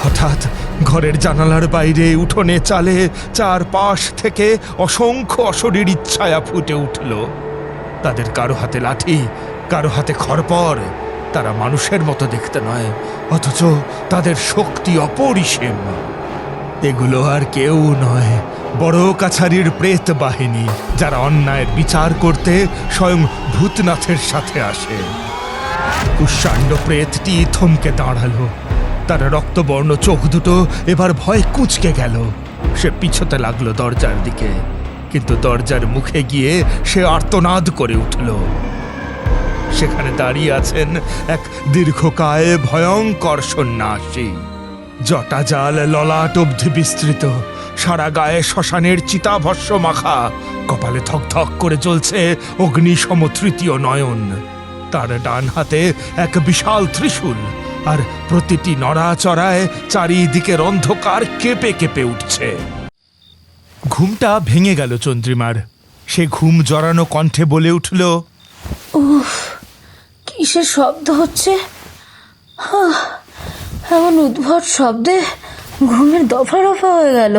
হঠাৎ ঘরের জানালার বাইরে উঠোনে চালে চারপাশ থেকে অসংখ্য অশরীরী ছায়া ফুটে উঠল। তাদের কারো হাতে লাঠি, কারো হাতে খড়পর। তারা মানুষের মতো দেখতে নয়, অথচ তাদের শক্তি অপরিসীম। এগুলো আর কেউ নয়, বড় কাছারির প্রেত বাহিনী, যারা অন্যায়ের বিচার করতে স্বয়ং ভূতনাথের সাথে আসে। কুষ্মাণ্ড প্রেতটি থমকে দাঁড়ালো। তার রক্তবর্ণ চোখ দুটো এবার ভয় কুঁচকে গেল। সে পিছোতে লাগলো দরজার দিকে, কিন্তু দরজার মুখে গিয়ে সে আর্তনাদ করে উঠল। সেখানে দাঁড়িয়ে আছেন এক দীর্ঘকায় ভয়ঙ্কর সন্ন্যাসী। জটা জাল ললাট অবধি বিস্তৃত, সারা গায়ে শ্মশানের চিতাভস্য মাখা, কপালে থকথক করে জ্বলছে অগ্নিসম তৃতীয় নয়ন। তার ডান হাতে এক বিশাল ত্রিশূল, আর প্রতিটি নড়াচড়ায় চারিদিকের অন্ধকার কেঁপে কেঁপে উঠছে। ঘুমটা ভেঙে গেল চন্দ্রিমার। সে ঘুম জড়ানো কণ্ঠে বলে উঠল, উফ, কিসের শব্দ হচ্ছে? এমন উদ্ভট শব্দে ঘুমের দফা রফা হয়ে গেল।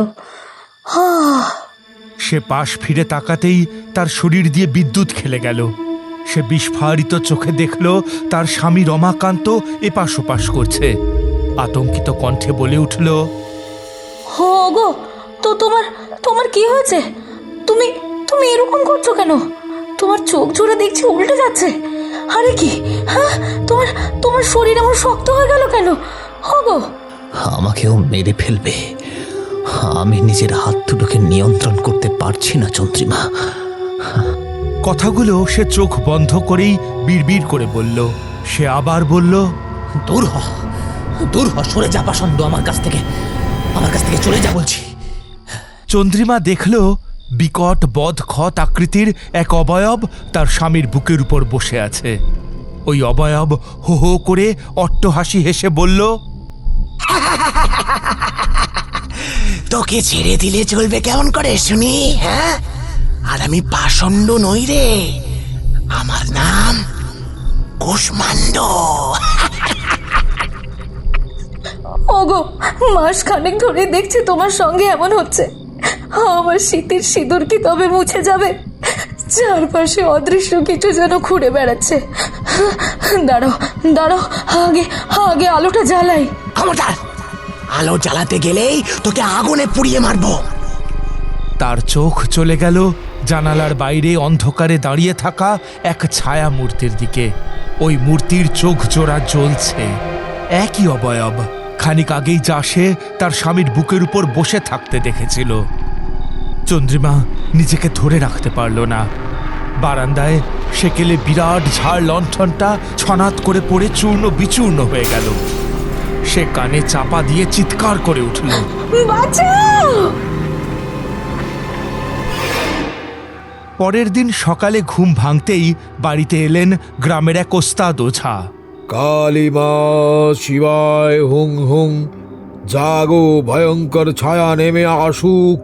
সে পাশ ফিরে তাকাতেই তার শরীর দিয়ে বিদ্যুৎ খেলে গেল। সে বিস্ফারিত চোখে দেখল তার স্বামী রমাকান্ত এপাশ ওপাশ করছে। আতঙ্কিত কণ্ঠে বলে উঠল, গো, তো তোমার কি হয়েছে? তুমি তুমি এরকম করছো কেন? তোমার চোখ জোড়া দেখছি উল্টে যাচ্ছে। আরে কি, হ্যাঁ, তোমার শরীর এমন শক্ত হয়ে গেল কেন? গো, আমাকেও মেরে ফেলবে। আমি নিজের হাত দুটোকে নিয়ন্ত্রণ করতে পারছি না চন্দ্রিমা। কথাগুলো সে চোখ বন্ধ করেই বিড়বিড় করে বলল। সে আবার বলল, দূর হ, সরে যা পাষণ্ড, আমার কাছ থেকে চলে যা বলছি। চন্দ্রিমা দেখল বিকট বদখত আকৃতির এক অবয়ব তার স্বামীর বুকের উপর বসে আছে। ওই অবয়ব হো হো করে অট্টহাসি হেসে বলল, তোকে ছেড়ে দিলে চলবে কেমন করে শুনি, হ্যাঁ? আর আমি পাষণ্ড নই রে, আমার নাম কুষ্মাণ্ড। ওগো, মাস খানেক ধরে দেখছি তোমার সঙ্গে এমন হচ্ছে। আমার শীতের সিঁদুর কি তবে মুছে যাবে? চারপাশে অদৃশ্য কিছু যেন ঘুরে বেড়াচ্ছে। দাঁড়াও, আগে আলোটা জ্বালাই। খবরদার, আলো জ্বালাতে গেলেই তোকে আগুনে পুড়িয়ে মারবো। তার চোখ চলে গেল জানালার বাইরে অন্ধকারে দাঁড়িয়ে থাকা এক ছায়া মূর্তির দিকে। ওই মূর্তির চোখ জোড়া জ্বলছে। একই অবয়ব খানিক আগেই যা সে তার স্বামীর বুকের উপর বসে থাকতে দেখেছিল। চন্দ্রিমা নিজেকে ধরে রাখতে পারল না। বারান্দায় সেকেলে বিরাট ঝাড় লণ্ঠনটা ছনাৎ করে পড়ে চূর্ণ বিচূর্ণ হয়ে গেল। সে কানে চাপা দিয়ে চিৎকার করে উঠল, বাঁচাও! পরের দিন সকালে ঘুম ভাঙতেই বাড়িতে এলেন গ্রামের এক ওস্তাদ ওঝা। কালিমা শিবায় হুং হুং, জাগো, ভয়ঙ্কর ছায়া নেমে আসুক,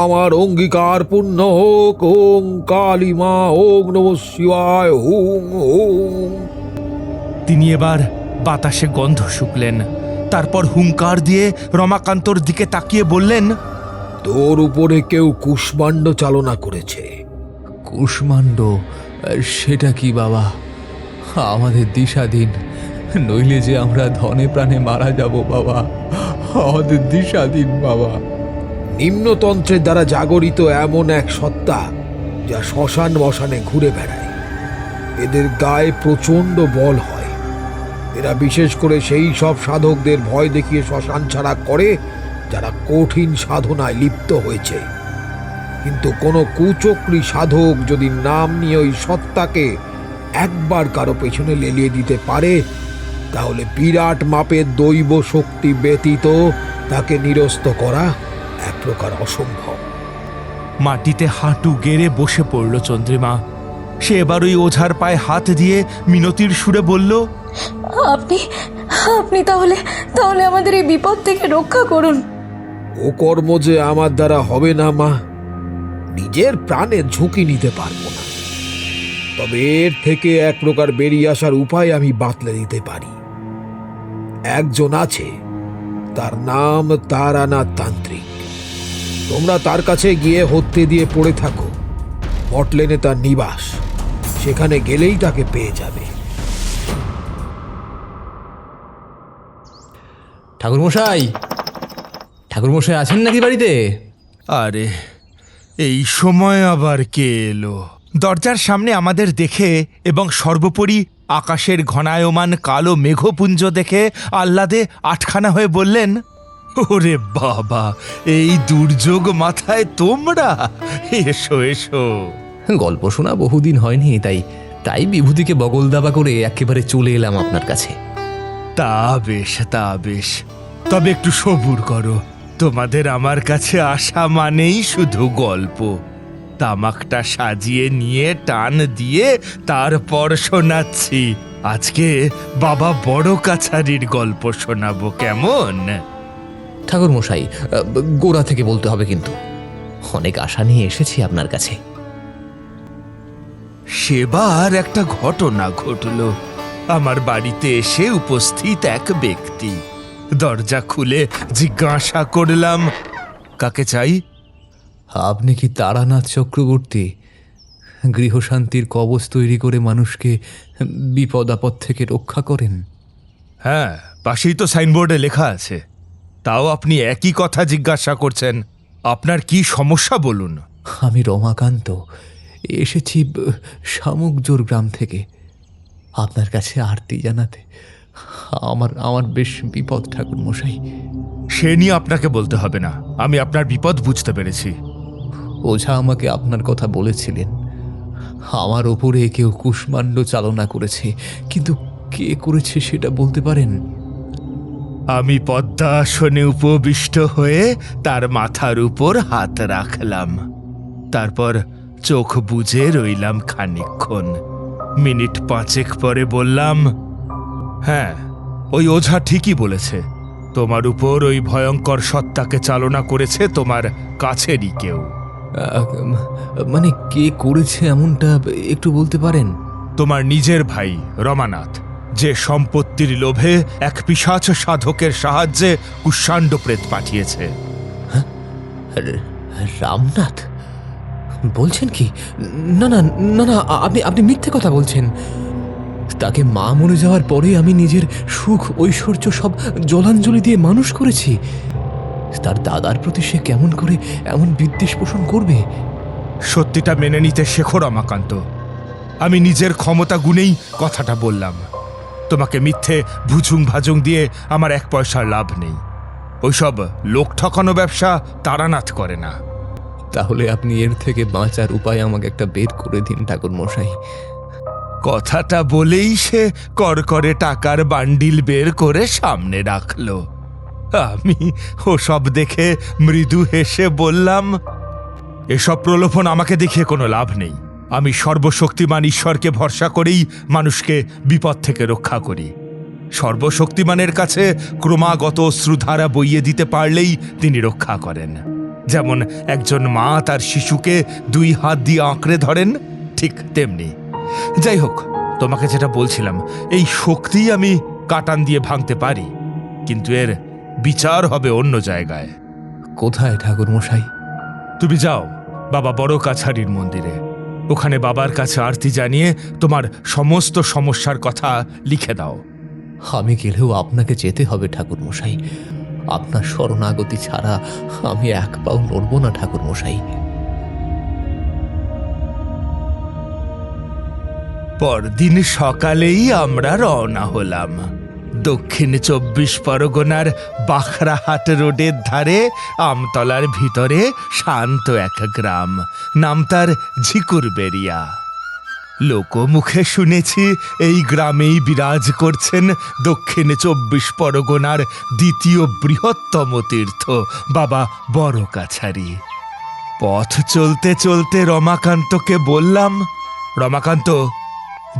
আমার অঙ্গীকার পূর্ণ হোক। ওং কালিমা, ওং নমঃ শিবায় হুং হুং। তিনি এবার বাতাসে গন্ধ শুকলেন। তারপর হুঙ্কার দিয়ে রমাকান্তর দিকে তাকিয়ে বললেন, তোর উপরে কেউ কুষ্মাণ্ড চালনা করেছে। কুষ্মাণ্ড? সেটা কি বাবা? আমাদের দিশা দিন, নইলে যে আমরা ধনে প্রাণে মারা যাব বাবা। আমাদের দিশা দিন বাবা। নিম্নতন্ত্রের দ্বারা জাগরিত এমন এক সত্তা যা শ্মশান মশানে ঘুরে বেড়ায়। এদের গায়ে প্রচণ্ড বল হয়। এরা বিশেষ করে সেই সব সাধকদের ভয় দেখিয়ে শ্মশান ছাড়া করে যারা কঠিন সাধনায় লিপ্ত হয়েছে। কিন্তু কোনো কুচক্রী সাধক যদি নাম নিয়ে ওই সত্তাকে একবার কারো পেছনে লেলিয়ে দিতে পারে, তাহলে বিরাট মাপের দৈব শক্তি ব্যতীত তাকে নিরস্ত করা এক প্রকার অসম্ভব। মাটিতে হাঁটু গেড়ে বসে পড়ল চন্দ্রিমা। সে এবার ওই ওঝার পায়ে হাত দিয়ে মিনতির সুরে বলল, আপনি তাহলে আমাদের এই বিপদ থেকে রক্ষা করুন। ও কর্ম যে আমার দ্বারা হবে না মা, নিজের প্রাণে ঝুঁকি নিতে পারবো না। তবে এর থেকে এক প্রকার বেরিয়ে আসার উপায় আমি বাতলে দিতে পারি। একজন আছে, তার নাম তারানাথ তান্ত্রিক। তোমরা তার কাছে গিয়ে হত্যে দিয়ে পড়ে থাকো। মটলেনে তার নিবাস, সেখানে গেলেই তাকে পেয়ে যাবে। ঠাকুরমশাই, ঠাকুরমশাই আছেন নাকি বাড়িতে? আরে এই সময় আবার কে এলো? দরজার সামনে আমাদের দেখে এবং সর্বোপরি আকাশের ঘনায়মান কালো মেঘপুঞ্জ দেখে আহ্লাদে আটখানা হয়ে বললেন, ওরে বাবা, এই দুর্যোগ মাথায় তোমরা! এসো এসো। গল্প শোনা বহুদিন হয়নি, তাই তাই বিভূতিকে বগল দাবা করে একেবারে চলে এলাম আপনার কাছে। তা বেশ, তা বেশ, তবে একটু সবুর করো। তোমাদের আমার কাছে আসা মানেই শুধু গল্প। তামাকটা সাজিয়ে নিয়ে টান দিয়ে তারপর শোনাচ্ছি। আজকে বাবা বড় কাছারির গল্প শোনাবো, কেমন? ঠাকুরমশাই, গোড়া থেকে বলতে হবে কিন্তু। অনেক আশা নিয়ে এসেছি আপনার কাছে। সেবার একটা ঘটনা ঘটল। আমার বাড়িতে এসে উপস্থিত এক ব্যক্তি। দরজা খুলে জিজ্ঞাসা করলাম, কাকে চাই? আপনি কি তারানাথ চক্রবর্তী? গৃহশান্তির কবচ তৈরি করে মানুষকে বিপদ আপদ থেকে রক্ষা করেন? হ্যাঁ, পাশেই তো সাইনবোর্ডে লেখা আছে। তাও আপনি একই কথা জিজ্ঞাসা করছেন। আপনার কি সমস্যা বলুন? আমি রমাকান্ত, এসেছি শামুকজোর গ্রাম থেকে আপনার কাছে আরতি জানাতে। আমার বেশ বিপদ ঠাকুরমশাই। সে নিয়ে আপনাকে বলতে হবে না, আমি আপনার বিপদ বুঝতে পেরেছি। ওঝা আমাকে আপনার কথা বলেছিলেন। আমার ওপরে কেউ কুষ্মাণ্ড চালনা করেছে, কিন্তু কে করেছে সেটা বলতে পারেন? আমি পদ্মাসনে উপবিষ্ট হয়ে তার মাথার উপর হাত রাখলাম। তারপর চোখ বুজে রইলাম খানিকক্ষণ। মিনিট 5 পরে বললাম, হ্যাঁ, ওই ওঝা ঠিকই বলেছে। তোমার উপর ওই ভয়ঙ্কর সত্তাকে চালনা করেছে তোমার কাছেরই কেউ। মানে কে করেছে এমনটা একটু বলতে পারেন? তোমার নিজের ভাই রমানাথ, যে সম্পত্তির লোভে এক পিশাচ সাধকের সাহায্যে কুষ্মাণ্ড প্রেত পাঠিয়েছে। রামনাথ বলছেন কি? না না না না, আপনি মিথ্যে কথা বলছেন। তাকে মা মরে যাওয়ার পরে আমি নিজের সুখ ঐশ্বর্য সব জলাঞ্জলি দিয়ে মানুষ করেছি। তার দাদার প্রতি সে কেমন করে এমন বিদ্বেষ পোষণ করবে? সত্যিটা মেনে নিতে শেখো রমাকান্ত। আমি নিজের ক্ষমতা গুণেই কথাটা বললাম। তোমাকে মিথ্যে ভুজুং ভাজুং দিয়ে আমার 1 পয়সার লাভ নেই। ওইসব লোক ঠকানো ব্যবসা তারানাথ করে না। তাহলে আপনি এর থেকে বাঁচার উপায় আমাকে একটা বের করে দিন ঠাকুরমশাই। কথাটা বলেই সে করকরে টাকার বান্ডিল বের করে সামনে রাখলো। আমি ওসব দেখে মৃদু হেসে বললাম, এসব প্রলোভন আমাকে দেখিয়ে কোনো লাভ নেই। আমি সর্বশক্তিমান ঈশ্বরকে ভরসা করেই মানুষকে বিপদ থেকে রক্ষা করি। সর্বশক্তিমানের কাছে ক্রমাগত অশ্রুধারা বইয়ে দিতে পারলেই তিনি রক্ষা করেন। যেমন একজন মা তার শিশুকে 2 হাত দিয়ে আঁকড়ে ধরেন, ঠিক তেমনি। যাই হোক, তোমাকে যেটা বলছিলাম, এই শক্তি আমি কাটান দিয়ে ভাঙতে পারি, কিন্তু এর বিচার হবে অন্য জায়গায়। কোথায় ঠাকুরমশাই? তুমি যাও বাবা বড় কাছারির মন্দিরে। ওখানে বাবার কাছে আরতি জানিয়ে তোমার সমস্ত সমস্যার কথা লিখে দাও। আমি গেলেও আপনাকে যেতে হবে ঠাকুরমশাই। আপনার শরণাগতি ছাড়া আমি 1 পাও নড়ব না ঠাকুরমশাই। পরদিন সকালেই আমরা রওনা হলাম। দক্ষিণ 24 পরগনার বাখরাহাট রোডের ধারে আমতলার ভিতরে শান্ত এক গ্রাম, নাম তার ঝিকুরবেরিয়া। লোকমুখে শুনেছি এই গ্রামেই বিরাজ করছেন দক্ষিণ 24 পরগনার 2য় বৃহত্তম তীর্থ বাবা বড় কাছারি। পথ চলতে চলতে রমাকান্তকে বললাম, রমাকান্ত,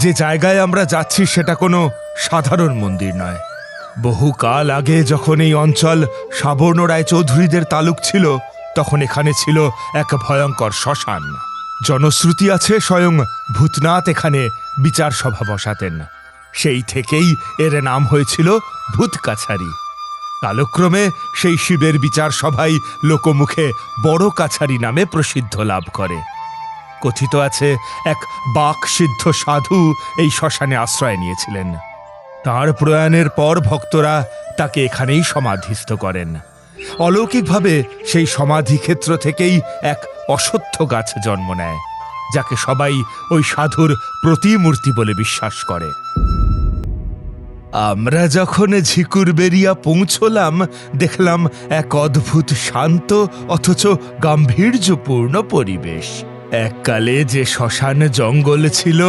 যে জায়গায় আমরা যাচ্ছি সেটা কোনো সাধারণ মন্দির নয়। বহুকাল আগে যখন এই অঞ্চল সাবর্ণ রায় চৌধুরীদের তালুক ছিল, তখন এখানে ছিল এক ভয়ঙ্কর শ্মশান। জনশ্রুতি আছে স্বয়ং ভূতনাথ এখানে বিচার সভা বসাতেন। সেই থেকেই এর নাম হয়েছিল ভূত কাছারি। কালক্রমে সেই শিবের বিচার সভাই লোকমুখে বড় কাছারি নামে প্রসিদ্ধ লাভ করে। কথিত আছে এক বাক সিদ্ধ সাধু এই শ্মশানে আশ্রয় নিয়েছিলেন। তাঁর প্রয়াণের পর ভক্তরা তাকে এখানেই সমাধিস্থ করেন। অলৌকিকভাবে সেই সমাধিক্ষেত্র থেকেই এক অশ্বত্থ গাছ জন্ম নেয়, যাকে সবাই ওই সাধুর প্রতিমূর্তি বলে বিশ্বাস করে। আমরা যখন ঝিকুরবেরিয়া পৌঁছলাম, দেখলাম এক অদ্ভুত শান্ত অথচ গাম্ভীর্যপূর্ণ পরিবেশ। এককালে যে শ্মশান জঙ্গল ছিল,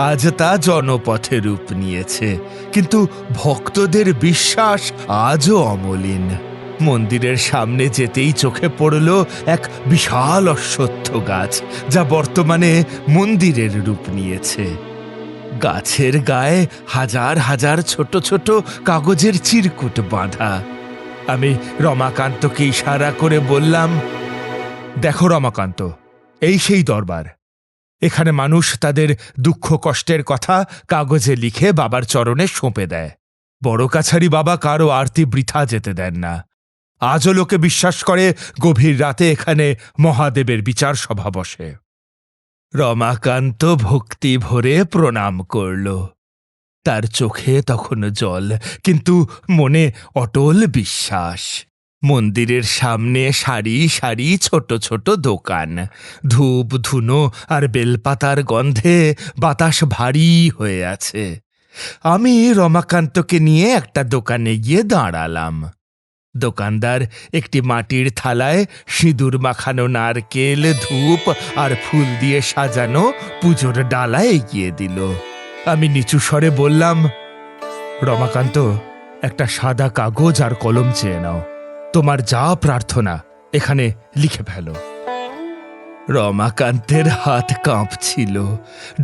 আজ তা জনপথে রূপ নিয়েছে, কিন্তু ভক্তদের বিশ্বাস আজও অমলিন। মন্দিরের সামনে যেতেই চোখে পড়ল এক বিশাল অশ্বত্থ গাছ, যা বর্তমানে মন্দিরের রূপ নিয়েছে। গাছের গায়ে হাজার হাজার ছোট ছোট কাগজের চিরকুট বাঁধা। আমি রমাকান্তকে ইশারা করে বললাম, দেখো রমাকান্ত, এই সেই দরবার। এখানে মানুষ তাদের দুঃখ কষ্টের কথা কাগজে লিখে বাবার চরণে সঁপে দেয়। বড় কাছারি বাবা কারো আরতি বৃথা যেতে দেন না। আজও লোকে বিশ্বাস করে গভীর রাতে এখানে মহাদেবের বিচার সভা বসে। রমাকান্ত ভক্তি ভরে প্রণাম করল। তার চোখে তখন জল, কিন্তু মনে অটল বিশ্বাস। মন্দিরের সামনে সারি সারি ছোট ছোট দোকান। ধূপ ধুনো আর বেলপাতার গন্ধে বাতাস ভারী হয়ে আছে। আমি রমাকান্তকে নিয়ে একটা দোকানে গিয়ে দাঁড়ালাম। দোকানদার একটি মাটির থালায় সিঁদুর মাখানো নারকেল, ধূপ আর ফুল দিয়ে সাজানো পুজোর ডালা এগিয়ে দিল। আমি নিচু স্বরে বললাম, রমাকান্ত, একটা সাদা কাগজ আর কলম চেয়ে নাও। তোমার যা প্রার্থনা এখানে লিখে ফেলো। রমাকান্তের হাত কাঁপছিল।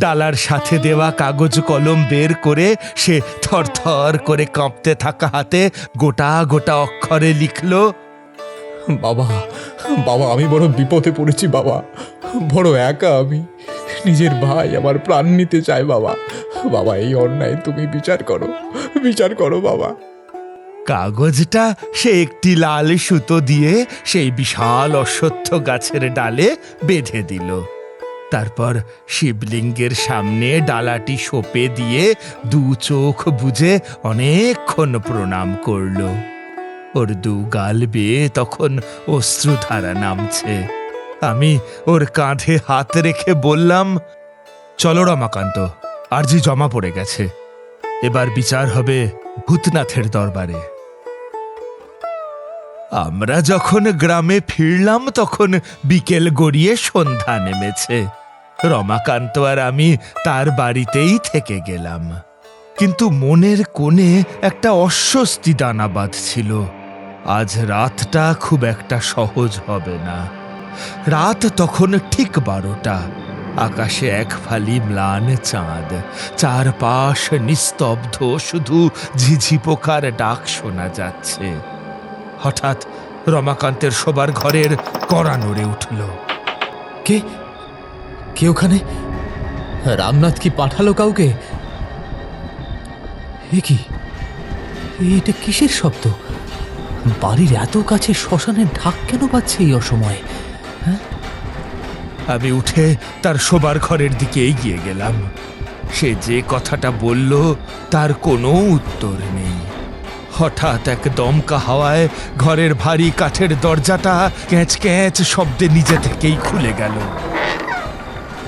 ডালার সাথে দেওয়া কাগজ কলম বের করে সে থরথর করে কাঁপতে থাকা হাতে গোটা গোটা অক্ষরে লিখল, বাবা, বাবা, আমি বড় বিপদে পড়েছি বাবা। বড় একা আমি। নিজের ভাই আমার প্রাণ নিতে চায় বাবা। বাবা, এই অন্যায় তুমি বিচার করো, বিচার করো বাবা। কাগজটা সে একটি লাল সুতো দিয়ে সেই বিশাল অশ্বত্থ গাছের ডালে বেঁধে দিল। তারপর শিবলিঙ্গের সামনে ডালাটি সঁপে দিয়ে দু চোখ বুজে অনেকক্ষণ প্রণাম করল। ওর দু গাল বেয়ে তখন অশ্রুধারা নামছে। আমি ওর কাঁধে হাত রেখে বললাম, চলো রমাকান্ত, আরজি জমা পড়ে গেছে। এবার বিচার হবে ভূতনাথের দরবারে। আমরা যখন গ্রামে ফিরলাম তখন বিকেল গড়িয়ে সন্ধ্যা নেমেছে। রমাকান্ত আর আমি তার বাড়িতেই থেকে গেলাম, কিন্তু মনের কোণে একটা অস্বস্তি দানা বাঁধছিল। আজ রাতটা খুব একটা সহজ হবে না। রাত তখন ঠিক 12টা। আকাশে এক ফালি ম্লান চাঁদ, চারপাশ নিস্তব্ধ, শুধু ঝিঝি পোকার ডাক শোনা যাচ্ছে। হঠাৎ রমাকান্তের শোবার ঘরের কড়া নড়ে উঠল। কে কে ওখানে? রামনাথ কি পাঠালো কাউকে? এ কি, এটা কিসের শব্দ? বাড়ির এত কাছে শ্মশানের ঢাক কেন পাচ্ছে এই অসময়ে? আমি উঠে তার শোবার ঘরের দিকে এগিয়ে গেলাম। সে যে কথাটা বলল তার কোনো উত্তর নেই। হঠাৎ এক দমকা হাওয়ায় ঘরের ভারী কাঠের দরজাটা ক্যাঁচ ক্যাঁচ শব্দে নিজে থেকেই খুলে গেল।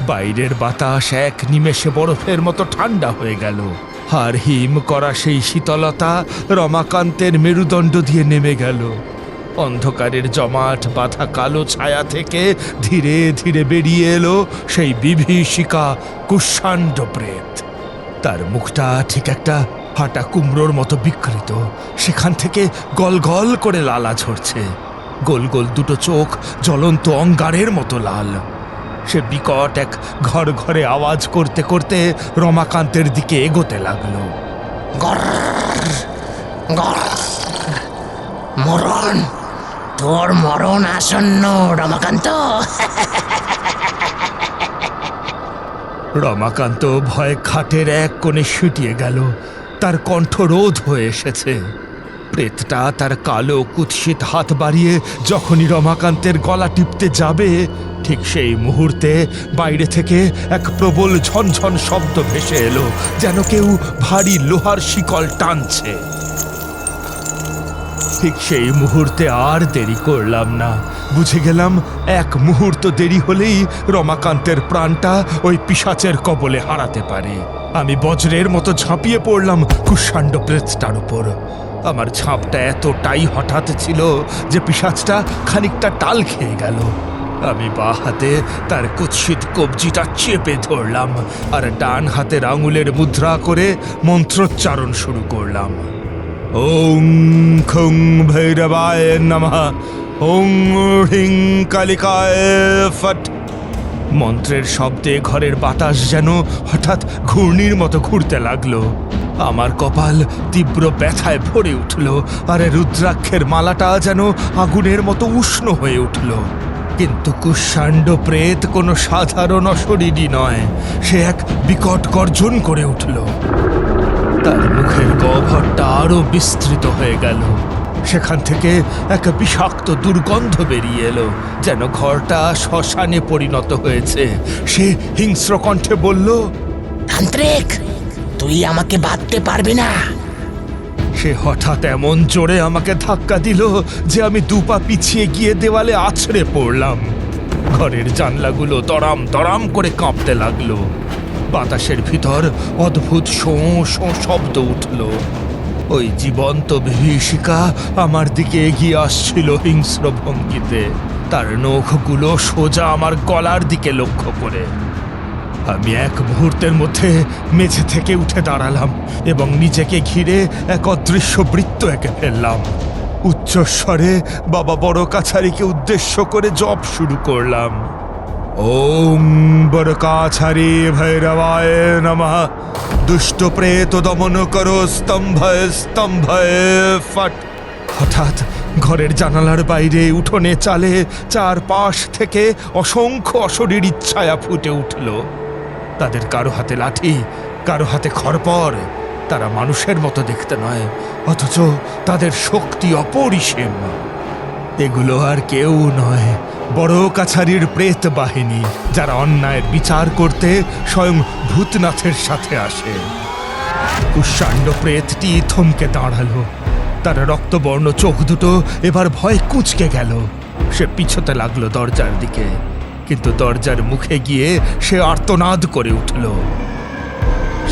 বাইরের বাতাস এক নিমেষে বরফের মতো ঠান্ডা হয়ে গেল। আর হিম করা সেই শীতলতা রমাকান্তের মেরুদণ্ড দিয়ে নেমে গেল। অন্ধকারের জমাট বাঁধা কালো ছায়া থেকে ধীরে ধীরে বেরিয়ে এলো সেই বিভীষিকা কুষ্মাণ্ড প্রেত। তার মুখটা ঠিক একটা ফাটা কুমড়োর মতো বিকৃত। সেখান থেকে গল গল করে লালা ঝরছে। গোল গোল দুটো চোখ জ্বলন্ত অঙ্গারের মতো লাল। সে বিকট এক ঘর ঘরে আওয়াজ করতে করতে রমাকান্তের দিকে এগোতে লাগলো। মরণ, তোর মরণ আসন্ন রমাকান্ত। রমাকান্ত ভয়ে খাটের এক কোণে শুটিয়ে গেল। তার কণ্ঠ রোধ হয়ে এসেছে। প্রেতটা তার কালো কুৎসিত হাত বাড়িয়ে যখনই রমাকান্তের গলা টিপতে যাবে, ঠিক সেই মুহূর্তে বাইরে থেকে এক প্রবল ঝনঝন শব্দ ভেসে এলো, যেন কেউ ভারী লোহার শিকল টানছে। ঠিক সেই মুহূর্তে আর দেরি করলাম না। বুঝে গেলাম এক মুহূর্ত দেরি হলেই রমাকান্তের প্রাণটা ওই পিশাচের কবলে হারাতে পারে। আমি বজ্রের মতো ঝাঁপিয়ে পড়লাম কুষ্মাণ্ড প্রেতটার উপর। আমার ঝাঁপটা এতটাই হঠাৎ ছিল যে পিশাচটা খানিকটা টাল খেয়ে গেল। আমি বাঁ হাতে তার কুৎসিত কবজিটা চেপে ধরলাম আর ডান হাতের আঙুলের মুদ্রা করে মন্ত্রোচ্চারণ শুরু করলাম। ওং খুং ভৈরবায় নমঃ, ওং হ্রিং কালিকায় ফট। মন্ত্রের শব্দে ঘরের বাতাস যেন হঠাৎ ঘূর্ণির মতো ঘুরতে লাগলো। আমার কপাল তীব্র ব্যথায় ভরে উঠল, আর রুদ্রাক্ষের মালাটা যেন আগুনের মতো উষ্ণ হয়ে উঠল। কিন্তু কুষ্মাণ্ড প্রেত কোনো সাধারণ অশরীরী নয়, সে এক বিকট গর্জন করে উঠল। তার মুখের গহ্বরটা আরো বিস্তৃত হয়ে গেল। সেখান থেকে এক বিষাক্ত দুর্গন্ধ বেরিয়ে এলো, যেন ঘরটা শ্মশানে পরিণত হয়েছে। সে হিংস্র কণ্ঠে বলল, তান্ত্রিক, তুই আমাকে বাঁধতে পারবি না। সে হঠাৎ এমন জোরে আমাকে ধাক্কা দিল যে আমি দুপা পিছিয়ে গিয়ে দেওয়ালে আছড়ে পড়লাম। ঘরের জানলাগুলো দড়াম দড়াম করে কাঁপতে লাগলো। বাতাসের ভিতর অদ্ভুত শোঁ শোঁ শব্দ উঠল। ওই জীবন্ত বিভীষিকা আমার দিকে এগিয়ে আসছিল হিংস্র ভঙ্গিতে, তার নখগুলো সোজা আমার গলার দিকে লক্ষ্য করে। আমি এক মুহূর্তের মধ্যে মেঝে থেকে উঠে দাঁড়ালাম এবং নিজেকে ঘিরে এক অদৃশ্য বৃত্ত এঁকে ফেললাম। উচ্চস্বরে বাবা বড় কাছারিকে উদ্দেশ্য করে জপ শুরু করলাম। ওং বড় কাছারি ভৈরবায় নমঃ, দুষ্ট প্রেত দমন করো স্তম্ভয় স্তম্ভয় ফট। হঠাৎ ঘরের জানালার বাইরে উঠোনে চালে চারপাশ থেকে অসংখ্য অশরীরী ছায়া ফুটে উঠল। তাদের কারো হাতে লাঠি, কারো হাতে খড়পর। তারা মানুষের মতো দেখতে নয়, অথচ তাদের শক্তি অপরিসীম। এগুলো আর কেউ নয়, বড় কাছারির প্রেত বাহিনী, যারা অন্যায়ের বিচার করতে স্বয়ং ভূতনাথের সাথে আসে। কুষ্মাণ্ড প্রেতটি থমকে দাঁড়ালো। তার রক্তবর্ণ চোখ দুটো এবার ভয় কুঁচকে গেল। সে পিছোতে লাগলো দরজার দিকে, কিন্তু দরজার মুখে গিয়ে সে আর্তনাদ করে উঠল।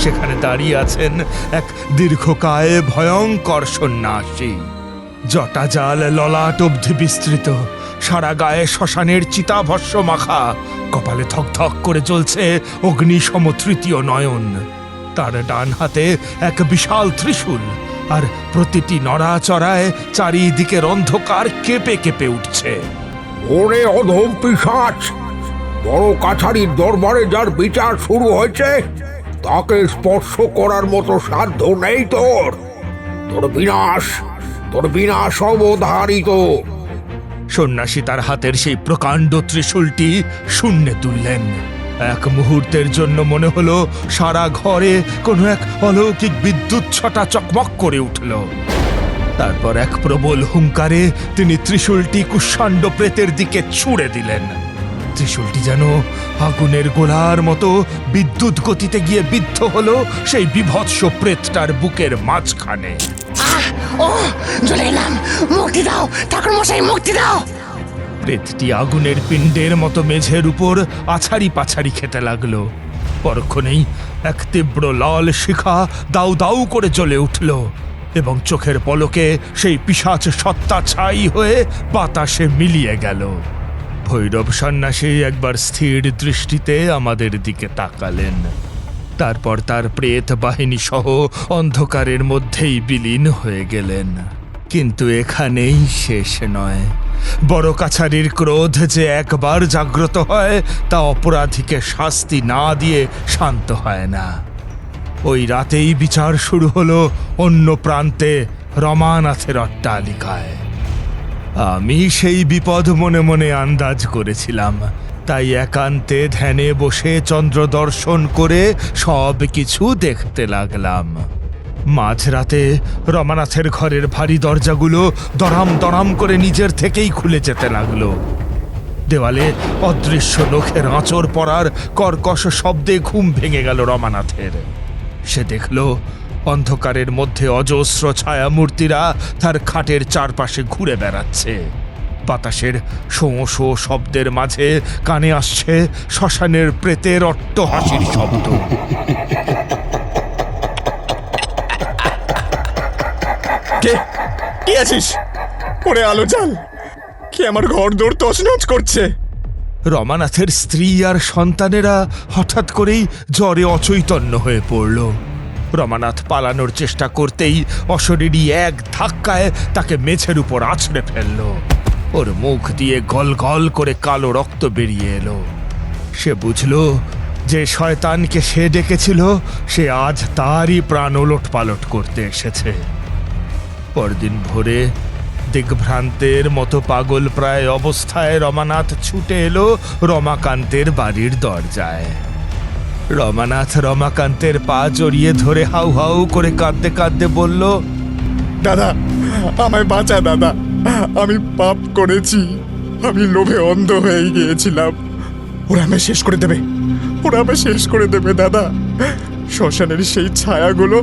সেখানে দাঁড়িয়ে আছেন এক দীর্ঘকায় ভয়ঙ্কর সন্ন্যাসী। জটা জাল ললাট অবধি বিস্তৃত, সারা গায়ে শ্মশানের চিতাভস্য মাখা, কপালে থক থক করে জ্বলছে অগ্নিসম তৃতীয় নয়ন। তার ডান হাতে এক বিশাল ত্রিশূল, আর প্রতিটি নড়াচড়ায় চারিদিকের অন্ধকার কেঁপে কেঁপে উঠছে। ওরে অধম পিশাচ, বড় কাছারির দরবারে যার বিচার শুরু হয়েছে তাকে স্পর্শ করার মতো সাধ্য নেই তোর। তোর বিনাশ অবধারিত। সন্ন্যাসী তার হাতের সেই প্রকাণ্ড ত্রিশূলটি শূন্যে তুললেন। এক মুহূর্তের জন্য মনে হলো সারা ঘরে কোনো এক অলৌকিক বিদ্যুৎ ছটা চকমক করে উঠল। তারপর এক প্রবল হুঙ্কারে তিনি ত্রিশূলটি কুষ্মাণ্ড প্রেতের দিকে ছুঁড়ে দিলেন। ত্রিশূলটি যেন আগুনের গোলার মতো বিদ্যুৎ গতিতে গিয়ে বিদ্ধ হলো সেই বিভৎস প্রেতটার বুকের মাঝখানে। ও জ্বলে গেলাম, মুক্তি দাও ঠাকুর মশাই, মুক্তি দাও। প্রেতটি আগুনের পিণ্ডের মতো মেঝের উপর আছাড়ি পাছাড়ি খেতে লাগলো। পরক্ষণেই এক তীব্র লাল শিখা দাউ দাউ করে জ্বলে উঠল এবং চোখের পলকে সেই পিশাচ সত্তা ছাই হয়ে বাতাসে মিলিয়ে গেল। ভৈরব সন্ন্যাসী একবার স্থির দৃষ্টিতে আমাদের দিকে তাকালেন, তারপর তার প্রেত বাহিনী সহ অন্ধকারের মধ্যেই বিলীন হয়ে গেলেন। কিন্তু এখানেই শেষ নয়। বড় কাছারির ক্রোধ যে একবার জাগ্রত হয় তা অপরাধীকে শাস্তি না দিয়ে শান্ত হয় না। ওই রাতেই বিচার শুরু হলো অন্য প্রান্তে রমানাথের অট্টালিকায়। আমি সেই বিপদ মনে মনে আন্দাজ করেছিলাম, তাই একান্তে ধ্যানে বসে চন্দ্র দর্শন করে সব কিছু দেখতে লাগলাম। মাঝরাতে রমানাথের ঘরের ভারী দরজাগুলো দরাম দরাম করে নিজের থেকেই খুলে যেতে লাগলো। দেওয়ালে অদৃশ্য নখের আঁচড় পড়ার কর্কশ শব্দে ঘুম ভেঙে গেল রমানাথের। সে দেখল অন্ধকারের মধ্যে অজস্র ছায়ামূর্তিরা তার খাটের চারপাশে ঘুরে বেড়াচ্ছে। বাতাসের শোঁ শোঁ শব্দের মাঝে কানে আসছে শ্মশানের প্রেতের অট্টহাসির শব্দ। কে আছিস? ওরে আলো জ্বাল, কি আমার ঘর দৌড় তছনছ করছে। রমানাথের স্ত্রী আর সন্তানেরা হঠাৎ করেই জ্বরে অচৈতন্য হয়ে পড়ল। রমানাথ পালানোর চেষ্টা করতেই অশরীরী এক ধাক্কায় তাকে মেঝের উপর আছড়ে ফেলল। ওর মুখ দিয়ে গল গল করে কালো রক্ত বেরিয়ে এলো। সে বুঝল যে শয়তানকে সে ডেকেছিল সে আজ তারই প্রাণ ওলট পালট করতে এসেছে। পরদিন ভোরে দিগ্ভ্রান্তের মতো পাগল প্রায় অবস্থায় রমানাথ ছুটে এলো রমাকান্তের বাড়ির দরজায়। রমানাথ রমাকান্তের পা জড়িয়ে ধরে হাউ হাউ করে কাঁদতে কাঁদতে বলল, দাদা, আমায় বাঁচা দাদা, আমি পাপ করেছি, আমি লোভে অন্ধ হয়ে গিয়েছিলাম। ওরা আমায় শেষ করে দেবে, ওরা আমায় শেষ করে দেবে দাদা। শ্মশানের সেই ছায়াগুলো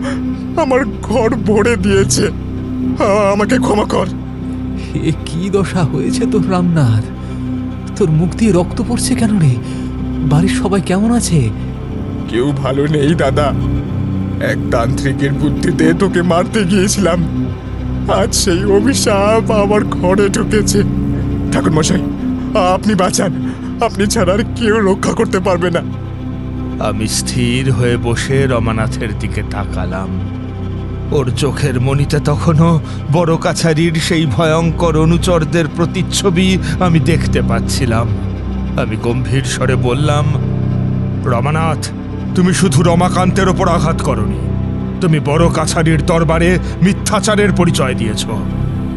আমার ঘর ভরে দিয়েছে, আমাকে ক্ষমা কর। এ কি দশা হয়েছে তোর রামনাথ? তোর মুখ দিয়ে রক্ত পড়ছে কেন রে? বাড়ির সবাই কেমন আছে? কেউ ভালো নেই দাদা। এক তান্ত্রিকের বুদ্ধিতে তোকে মারতে গিয়েছিলাম, আজ সেই অভিশাপ আমার ঘরে ঢুকেছে। ঠাকুর মশাই, আপনি বাঁচান, আপনি ছাড়া আর কেউ রক্ষা করতে পারবে না। আমি স্থির হয়ে বসে রমানাথের দিকে তাকালাম। ওর চোখের মণিতে তখনও বড় কাছারির সেই ভয়ঙ্কর অনুচরদের প্রতিচ্ছবি আমি দেখতে পাচ্ছিলাম। আমি গম্ভীর স্বরে বললাম, রমানাথ, তুমি শুধু রমাকান্তের ওপর আঘাত করনি, তুমি বড় কাছারির দরবারে মিথ্যাচারের পরিচয় দিয়েছ।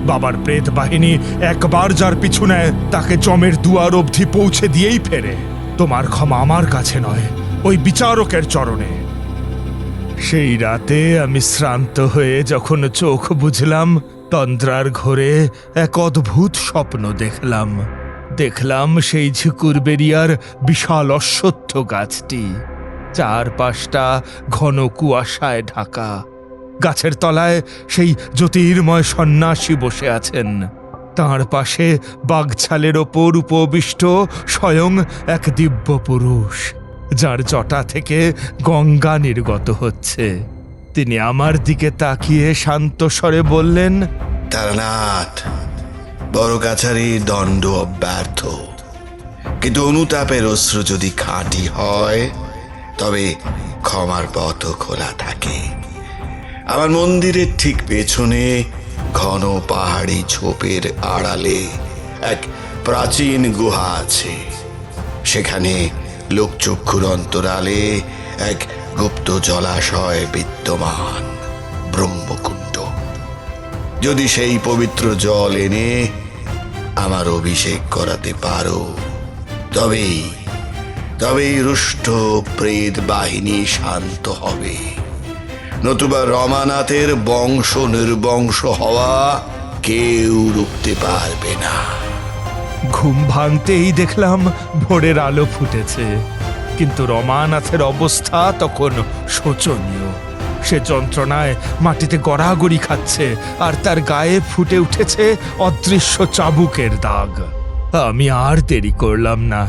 বাবার প্রেত বাহিনী একবার যার পিছু নেয় তাকে জমের দুয়ার অবধি পৌঁছে দিয়েই ফেরে। তোমার ক্ষমা আমার কাছে নয়, ওই বিচারকের চরণে। সেই রাতে আমি শ্রান্ত হয়ে যখন চোখ বুঝলাম, তন্দ্রার ঘোরে এক অদ্ভুত স্বপ্ন দেখলাম সেই ঝিকুরবেরিয়ার বিশাল অশ্বত্থ গাছটি, চারপাশটা ঘন কুয়াশায় ঢাকা। গাছের তলায় সেই জ্যোতির্ময় সন্ন্যাসী বসে আছেন। তাঁর পাশে বাঘছালের ওপর উপবিষ্ট স্বয়ং এক দিব্য পুরুষ, যার জটা থেকে গঙ্গা নির্গত হচ্ছে। তিনি আমার দিকে তাকিয়ে শান্ত স্বরে বললেন, তারানাথ, বড় কাছারির দণ্ড অব্যর্থ, কিন্তু অনুতাপের অশ্রু যদি খাঁটি হয় তবে ক্ষমার পথও খোলা থাকে। আমার মন্দিরের ঠিক পেছনে ঘন পাহাড়ি ঝোপের আড়ালে এক প্রাচীন গুহা আছে। সেখানে লোকচক্ষুর অন্তরালে এক গুপ্ত জলাশয় বিদ্যমান, ব্রহ্মকুণ্ড। যদি সেই পবিত্র জল এনে আমার অভিষেক করাতে পারো, তবেই রুষ্ট প্রেত বাহিনী শান্ত হবে, নতুবা রমানাথের বংশ নির্বংশ হওয়া কেউ রুখতে পারবে না। ঘুম ভাঙতেই দেখলাম ভোরের আলো ফুটেছে, কিন্তু রমানাথের অবস্থা তখন শোচনীয়। সে যন্ত্রণায় মাটিতে গড়াগড়ি খাচ্ছে, আর তার গায়ে ফুটে উঠেছে অদৃশ্য চাবুকের দাগ। আমি আর দেরি করলাম না,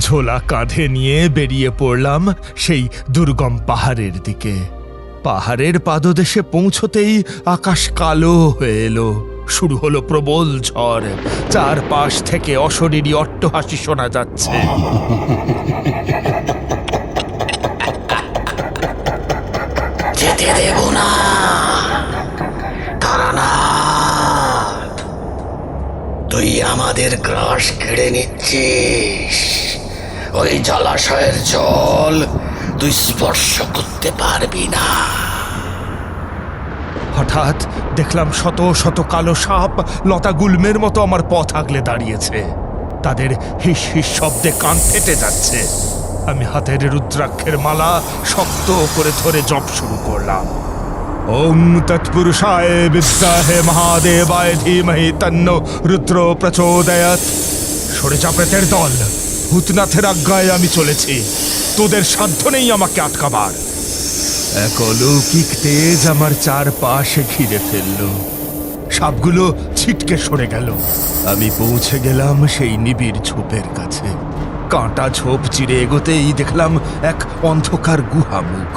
ঝোলা কাঁধে নিয়ে বেরিয়ে পড়লাম সেই দুর্গম পাহাড়ের দিকে। পাহাড়ের পাদদেশে পৌঁছতেই আকাশ কালো হয়ে এলো। শুরু হলো প্রবল ঝড়, চারপাশ থেকে অশরীরী অট্টহাসি শোনা যাচ্ছে। যেতে দেব না তারানাথ, তুই আমাদের গ্রাস কেড়ে নিচ্ছিস। ওই জলাশয়ের জল তুই স্পর্শ করতে পারবি না। হঠাৎ দেখলাম শত শত কালো সাপ লতা গুল্মের মতো আমার পথ আগলে দাঁড়িয়েছে। তাদের হিস হিস শব্দে কান ফেটে যাচ্ছে। আমি হাতের রুদ্রাক্ষের মালা শক্ত করে ধরে জপ শুরু করলাম। ওং তৎপুরুষায় বিদ্মহে মহাদেবায় ধীমহি তন্ন রুদ্র প্রচোদয়াৎ। সরে যা প্রেতের দল, ভূতনাথের আজ্ঞায় আমি চলেছি, তোদের সাধ্য নেই আমাকে আটকাবার। এক অলৌকিক তেজ আমার চারপাশে ঘিরে ফেলল, সাপগুলো ছিটকে সরে গেল। আমি পৌঁছে গেলাম সেই নিবিড় ঝোপের কাছে। কাঁটা ঝোপ চিরে এগোতেই দেখলাম এক অন্ধকার গুহা মুখ।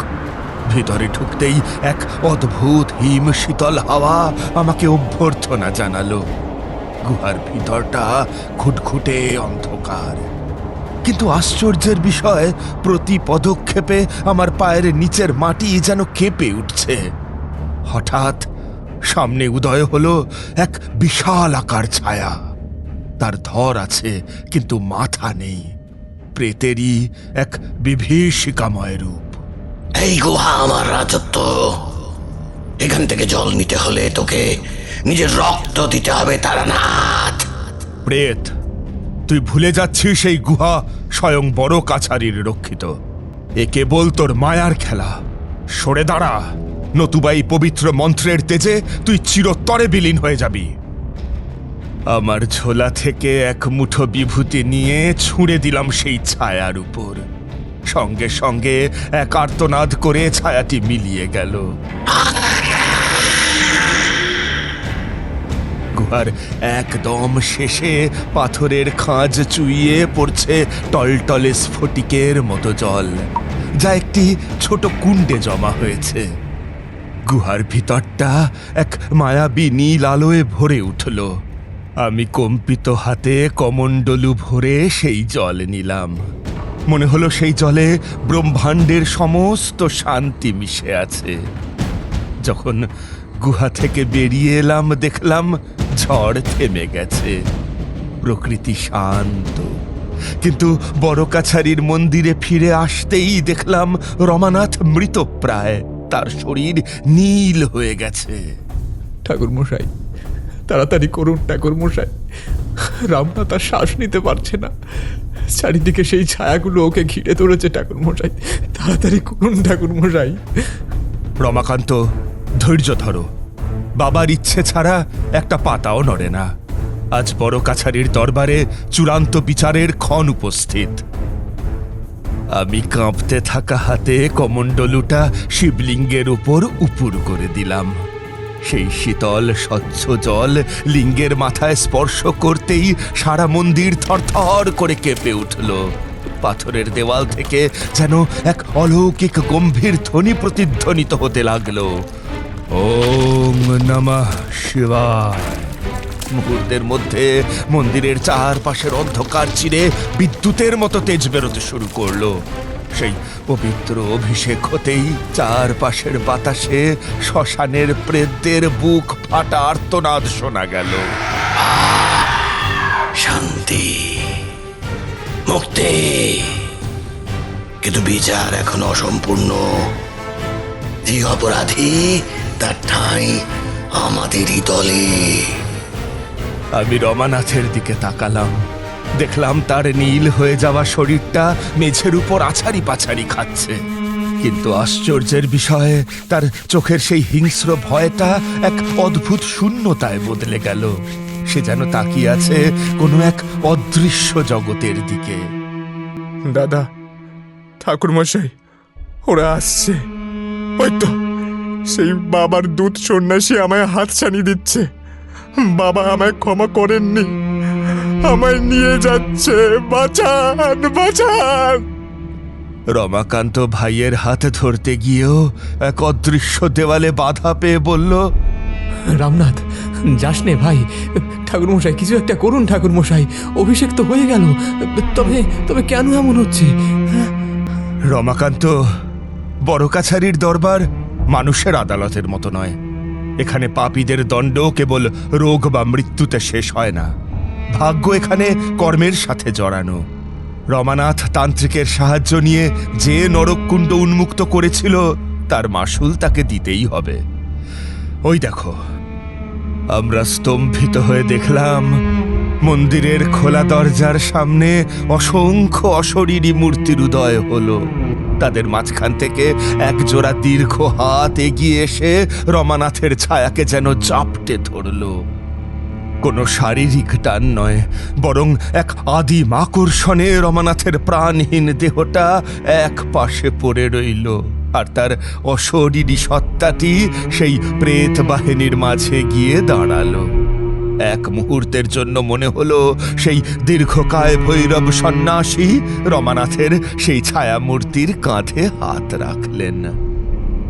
ভিতরে ঢুকতেই এক অদ্ভুত হিম শীতল হাওয়া আমাকে অভ্যর্থনা জানালো। গুহার ভিতরটা খুটখুটে অন্ধকার, কিন্তু আশ্চর্যের বিষয়, প্রতি পদক্ষেপে আমার পায়ের নিচের মাটি যেন কেঁপে উঠছে। হঠাৎ সামনে উদয় হলো এক বিশাল আকার ছায়া। তার ধর আছে কিন্তু মাথা নেই, প্রেতেরই এক বিভীষিকাময় রূপ। এই গুহা আমার রাজত্ব। এখান থেকে জল নিতে হলে তোকে নিজের রক্ত দিতে হবে তারানাথ। প্রেত, তুই ভুলে যাচ্ছিস সেই গুহা স্বয়ং বড় কাছারির রক্ষিত। এ কেবল তোর মায়ার খেলা। সরে দাঁড়া, নতুবা এই পবিত্র মন্ত্রের তেজে তুই চিরতরে বিলীন হয়ে যাবি। আমার ঝোলা থেকে এক মুঠো বিভূতি নিয়ে ছুঁড়ে দিলাম সেই ছায়ার উপর। সঙ্গে সঙ্গে এক আর্তনাদ করে ছায়াটি মিলিয়ে গেল। গুহার একদম শেষে পাথরের খাঁজ চুইয়ে পড়ছে টলটলে স্ফটিকের মতো জল, যা একটি ছোট কুণ্ডে জমা হয়েছে। গুহার ভিতরটা এক মায়াবী নীল আলোয় ভরে উঠল। আমি কম্পিত হাতে কমণ্ডলু ভরে সেই জল নিলাম। মনে হলো সেই জলে ব্রহ্মাণ্ডের সমস্ত শান্তি মিশে আছে। যখন গুহা থেকে বেরিয়ে এলাম, দেখলাম ঝড় থেমে গেছে, প্রকৃতি শান্ত। কিন্তু বড় কাছারির মন্দিরে ফিরে আসতেই দেখলাম রমানাথ মৃতপ্রায়, তার শরীর নীল হয়ে গেছে। ঠাকুর মশাই, তাড়াতাড়ি করুন ঠাকুর মশাই, রামনাথ তার শ্বাস নিতে পারছে না। চারিদিকে সেই ছায়াগুলো ওকে ঘিরে ধরেছে ঠাকুর মশাই, তাড়াতাড়ি করুন ঠাকুর মশাই। রমাকান্ত, ধৈর্য ধরো, বাবার ইচ্ছে ছাড়া একটা পাতাও নড়ে না। আজ বড় কাছারির দরবারে চূড়ান্ত বিচারের ক্ষণ উপস্থিত। আমি কাঁপতে থাকা হাতে কমণ্ডলুটা শিবলিঙ্গের উপর উপুর করে দিলাম। সেই শীতল স্বচ্ছ জল লিঙ্গের মাথায় স্পর্শ করতেই সারা মন্দির থরথর করে কেঁপে উঠল। পাথরের দেওয়াল থেকে যেন এক অলৌকিক গম্ভীর ধ্বনি প্রতিধ্বনিত হতে লাগলো। ওম নমঃ শিবায়। মুহূর্তের মধ্যে মন্দিরের চারপাশের অন্ধকার চিরে বিদ্যুতের মতো তেজ বেরোতে শুরু করলো। সেই পবিত্র অভিষেক হতেই চারপাশের বাতাসে শ্মশানের প্রেতদের বুক ফাটা আর্তনাদ শোনা গেল। শান্তি, মুক্তি, কিন্তু বিচার এখন অসম্পূর্ণ। যে অপরাধী তার ঠাঁই আমাদেরই দলে। আমি রমানাথের দিকে তাকালাম, দেখলাম তার নীল হয়ে যাওয়া শরীরটা মেঝের উপর আছাড়ি পাছাড়ি খাচ্ছে। কিন্তু আশ্চর্যের বিষয়ে তার চোখের সেই হিংস্র ভয়টা এক অদ্ভুত শূন্যতায় বদলে গেল। সে যেন তাকিয়ে আছে কোনো এক অদৃশ্য জগতের দিকে। দাদা, ঠাকুর মশাই, ওরা আসছে। ওই তো সেই বাবার দূত সন্ন্যাসী আমায় হাতছানি দিচ্ছে। বাবা আমায় ক্ষমা করেননি, আমায় নিয়ে যাচ্ছে। বাঁচান, বাঁচান। রমাকান্ত ভাইয়ের হাত ধরতে গিয়েও এক অদৃশ্য দেওয়ালে বাধা পেয়ে বলল, রামনাথ, যাস নে ভাই, ঠাকুর মশাই কিছু একটা করুন ঠাকুর মশাই, অভিষেক তো হয়ে গেল, তবে তবে কেন এমন হচ্ছে? রমাকান্ত, বড় কাছারির দরবার মানুষের আদালতের মতো নয়। এখানে পাপীদের দণ্ড কেবল রোগ বা মৃত্যুতে শেষ হয় না, ভাগ্য এখানে কর্মের সাথে জড়ানো। রমানাথ তান্ত্রিকের সাহায্য নিয়ে যে নরককুণ্ড উন্মুক্ত করেছিল তার মাসুল তাকে দিতেই হবে। ওই দেখো, আমরা স্তম্ভিত হয়ে দেখলাম মন্দিরের খোলা দরজার সামনে অসংখ্য অশরীরী মূর্তির উদয় হলো। তাদের মাঝখান থেকে এক জোড়া দীর্ঘ হাত এগিয়ে এসে রমানাথের ছায়াকে যেন জাপটে ধরল। কোনো শারীরিক টান নয়, বরং এক আদিম আকর্ষণে রমানাথের প্রাণহীন দেহটা এক পাশে পড়ে রইল, আর তার অশরীরী সত্তাটি সেই প্রেত বাহিনীর মাঝে গিয়ে দাঁড়ালো। এক মুহূর্তের জন্য মনে হলো সেই দীর্ঘকায় ভৈরব সন্ন্যাসী রমানাথের সেই ছায়ামূর্তির কাঁধে হাত রাখলেন।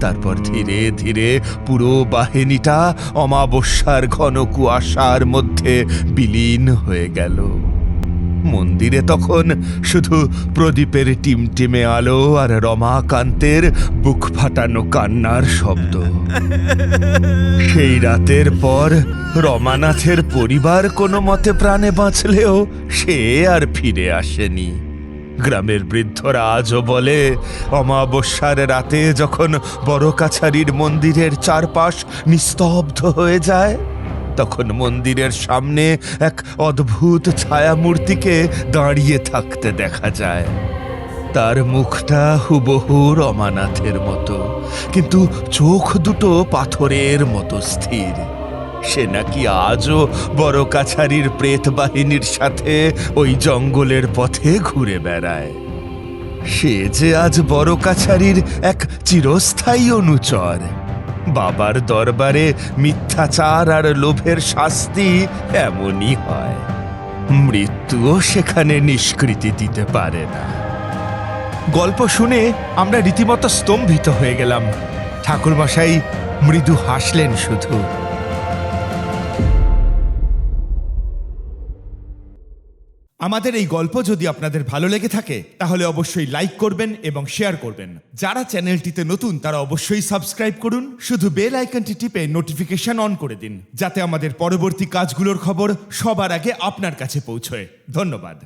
তারপর ধীরে ধীরে পুরো বাহিনীটা অমাবস্যার ঘন কুয়াশার মধ্যে বিলীন হয়ে গেল। মন্দিরে তখন শুধু প্রদীপের টিমটিমে আলো আর রমাকান্তের বুক ফাটানো কান্নার শব্দ। সেই রাতের পর রমানাথের পরিবার কোনো মতে প্রাণে বাঁচলেও সে আর ফিরে আসেনি। গ্রামের বৃদ্ধরা আজও বলে, অমাবস্যার রাতে যখন বড় কাছারির মন্দিরের চারপাশ নিস্তব্ধ হয়ে যায়, তখন মন্দিরের সামনে এক অদ্ভুত ছায়ামূর্তিকে দাঁড়িয়ে থাকতে দেখা যায়। তার মুখটা হুবহু রমানাথের মতো, কিন্তু চোখ দুটো পাথরের মতো স্থির। সে নাকি আজও বড় কাছারির প্রেত বাহিনীর সাথে ওই জঙ্গলের পথে ঘুরে বেড়ায়। সে যে আজ বড় কাছারির এক চিরস্থায়ী অনুচর। বাবার দরবারে মিথ্যাচার আর লোভের শাস্তি এমনই হয়, মৃত্যুও সেখানে নিষ্কৃতি দিতে পারে না। গল্প শুনে আমরা রীতিমতো স্তম্ভিত হয়ে গেলাম। ঠাকুরমশাই মৃদু হাসলেন শুধু। আমাদের এই গল্প যদি আপনাদের ভালো লেগে থাকে তাহলে অবশ্যই লাইক করবেন এবং শেয়ার করবেন। যারা চ্যানেলটিতে নতুন তারা অবশ্যই সাবস্ক্রাইব করুন। শুধু বেল আইকনটি টিপে নোটিফিকেশন অন করে দিন, যাতে আমাদের পরবর্তী কাজগুলোর খবর সবার আগে আপনার কাছে পৌঁছয়। ধন্যবাদ।